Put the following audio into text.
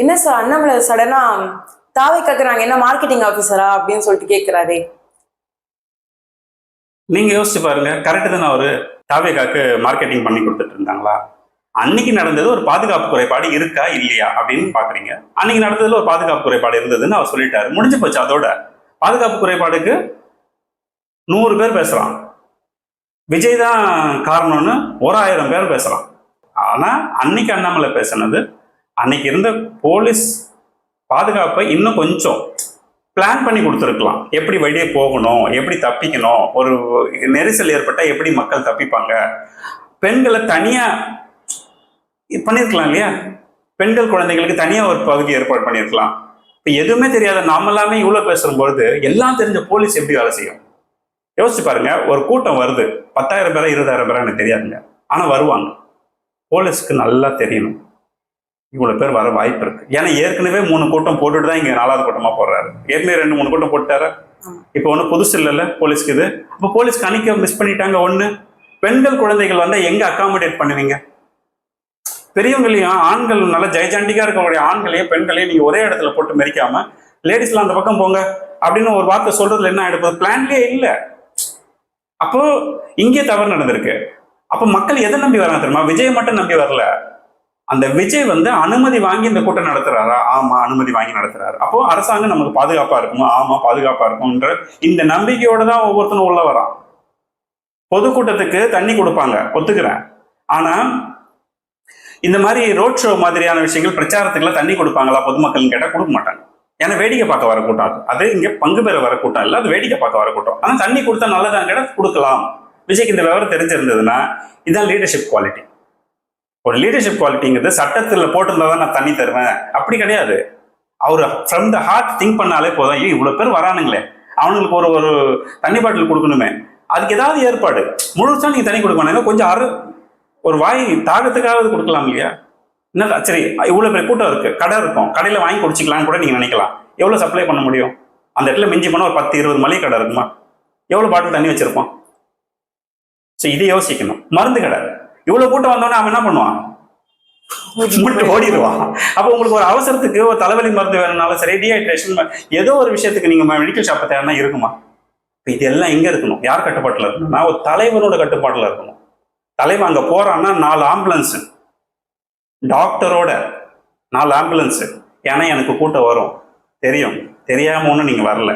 என்ன சார் அண்ணாமலை சடனா தாவைக்காக்கு நாங்க என்ன மார்க்கெட்டிங் ஆபீசரா அப்படின்னு சொல்லிட்டு கேட்கிறாரே. நீங்க யோசிச்சு பாருங்க, கரெக்டு தானே. அவரு தாவேகாக்கு மார்க்கெட்டிங் பண்ணி கொடுத்துட்டு இருந்தாங்களா? அன்னைக்கு நடந்தது ஒரு பாதுகாப்பு குறைபாடு இருக்கா இல்லையா அப்படின்னு பாக்குறீங்க. அன்னைக்கு நடந்ததுல ஒரு பாதுகாப்பு குறைபாடு இருந்ததுன்னு அவர் சொல்லிட்டாரு, முடிஞ்சு போச்சு. அதோட பாதுகாப்பு குறைபாடுக்கு 100 பேர் பேசலாம், விஜய் தான் காரணம்னு 1000 பேர் பேசலாம். ஆனா அன்னைக்கு அண்ணாமலை பேசினது, அன்னைக்கு இருந்த போலீஸ் பாதுகாப்பை இன்னும் கொஞ்சம் பிளான் பண்ணி கொடுத்துருக்கலாம். எப்படி வெளியே போகணும், எப்படி தப்பிக்கணும், ஒரு நெரிசல் ஏற்பட்டா எப்படி மக்கள் தப்பிப்பாங்க, பெண்களை தனியா பண்ணியிருக்கலாம் இல்லையா? பெண்கள் குழந்தைகளுக்கு தனியா ஒரு பகுதி ஏற்பாடு பண்ணியிருக்கலாம். இப்ப எதுவுமே தெரியாத நாம எல்லாமே இவ்வளவு பேசும்பொழுது எல்லாம் தெரிஞ்ச போலீஸ் எப்படி வேலை செய்யும்? யோசிச்சு பாருங்க. ஒரு கூட்டம் வருது, 10,000 பேரா 20,000 பேரா எனக்கு தெரியாதுங்க, ஆனா வருவாங்க. போலீஸ்க்கு நல்லா தெரியணும் இவ்வளவு பேர் வர வாய்ப்பு இருக்கு. ஏன்னா ஏற்கனவே 3 கூட்டம் போட்டுட்டு தான் இங்க 4வது கூட்டமா போடுறாரு. ஏற்கனவே 2-3 கூட்டம் போட்டாரு. இப்ப ஒண்ணு புதுசு இல்லைல்ல போலீஸ்க்கு இது. அப்ப போலீஸ் கணிக்க மிஸ் பண்ணிட்டாங்க. ஒண்ணு, பெண்கள் குழந்தைகள் வந்தா எங்க அகாமடேட் பண்ணுவீங்க? பெரியவங்களையும் ஆண்கள் நல்லா ஜெயஜாண்டிக்கா இருக்கக்கூடிய ஆண்களையும் பெண்களையும் நீங்க ஒரே இடத்துல போட்டு மெரிக்காம லேடிஸ்லாம் அந்த பக்கம் போங்க அப்படின்னு ஒரு வார்த்தை சொல்றதுல என்ன ஆயிடுது? பிளான்லயே இல்ல. அப்போ இங்கே தவறு நடந்திருக்கு. அப்ப மக்கள் எதை நம்பி வராங்க தெரியுமா? விஜய் மட்டும் நம்பி வரல. அந்த விஜய் அனுமதி வாங்கி இந்த கூட்டம் நடத்துறாரா? ஆமா, அனுமதி வாங்கி நடத்துறாரு. அப்போ அரசாங்கம் நமக்கு பாதுகாப்பா இருக்குமா? ஆமா, பாதுகாப்பா இருக்கும்ன்ற இந்த நம்பிக்கையோட தான் ஒவ்வொருத்தரும் உள்ள வரான். பொதுக்கூட்டத்துக்கு தண்ணி கொடுப்பாங்க, ஒத்துக்கிறேன். ஆனா இந்த மாதிரி ரோட் ஷோ மாதிரியான விஷயங்கள், பிரச்சாரத்துக்குலாம் தண்ணி கொடுப்பாங்களா பொதுமக்கள் கேட்டா கொடுக்க மாட்டாங்க. ஏன்னா வேடிக்கை பார்க்க வர கூட்டம் அது இங்க பங்கு பெற வர கூட்டம் இல்ல, அது வேடிக்கை பார்க்க வர கூட்டம். ஆனா தண்ணி கொடுத்தா நல்லதான் கேட்டா கொடுக்கலாம். விஜய்க்கு இந்த விவரம் தெரிஞ்சிருந்ததுன்னா இதுதான் லீடர்ஷிப் குவாலிட்டி. ஒரு லீடர்ஷிப் குவாலிட்டிங்கிறது சட்டத்துல போட்டிருந்தா தான் நான் தண்ணி தருவேன் அப்படி கிடையாது. அவர் ஃப்ரம் த ஹார்ட் திங்க் பண்ணாலே போதும். ஐயோ இவ்வளவு பேர் வரானுங்களே, அவனுங்களுக்கு ஒரு தண்ணி பாட்டில் கொடுக்கணுமே, அதுக்கு ஏதாவது ஏற்பாடு. முழுசா நீங்க தண்ணி கொடுக்கணும், கொஞ்சம் ஒரு வாய் தாகத்துக்காவது கொடுக்கலாம் இல்லையா? என்ன சரி, இவ்வளவு பெரிய கூட்டம் இருக்கு, கடை இருக்கும், கடையில வாங்கி குடிச்சிக்கலாம்னு கூட நீங்க நினைக்கலாம். எவ்வளவு சப்ளை பண்ண முடியும்? அந்த இடத்துல மிஞ்சி போனா ஒரு 10-20 மளிகை கடை இருக்குமா? எவ்வளவு பாட்டில் தண்ணி வச்சிருப்போம்? இதை யோசிக்கணும். மருந்து கடை, இவ்வளவு கூட்டம் வந்தோடனே அவன் என்ன பண்ணுவான்? ஓடிடுவான். அப்ப உங்களுக்கு ஒரு அவசரத்துக்கு ஒரு தலைவலி மருந்து வேணும்னாலும் சரி, டீஹைட்ரேஷன் ஏதோ ஒரு விஷயத்துக்கு நீங்க மெடிக்கல் ஷாப்பை தேவைன்னா இருக்குமா? இது எல்லாம் எங்க இருக்கணும்? யார் கட்டுப்பாட்டுல இருக்கணும்னா ஒரு தலைவனோட கட்டுப்பாட்டுல இருக்கணும். தலைவன் அங்க போறான்னா 4 ஆம்புலன்ஸ், டாக்டரோட 4 ஆம்புலன்ஸ். ஏன்னா எனக்கு கூட்டம் வரும் தெரியும், தெரியாம ஒன்றும் நீங்க வரல.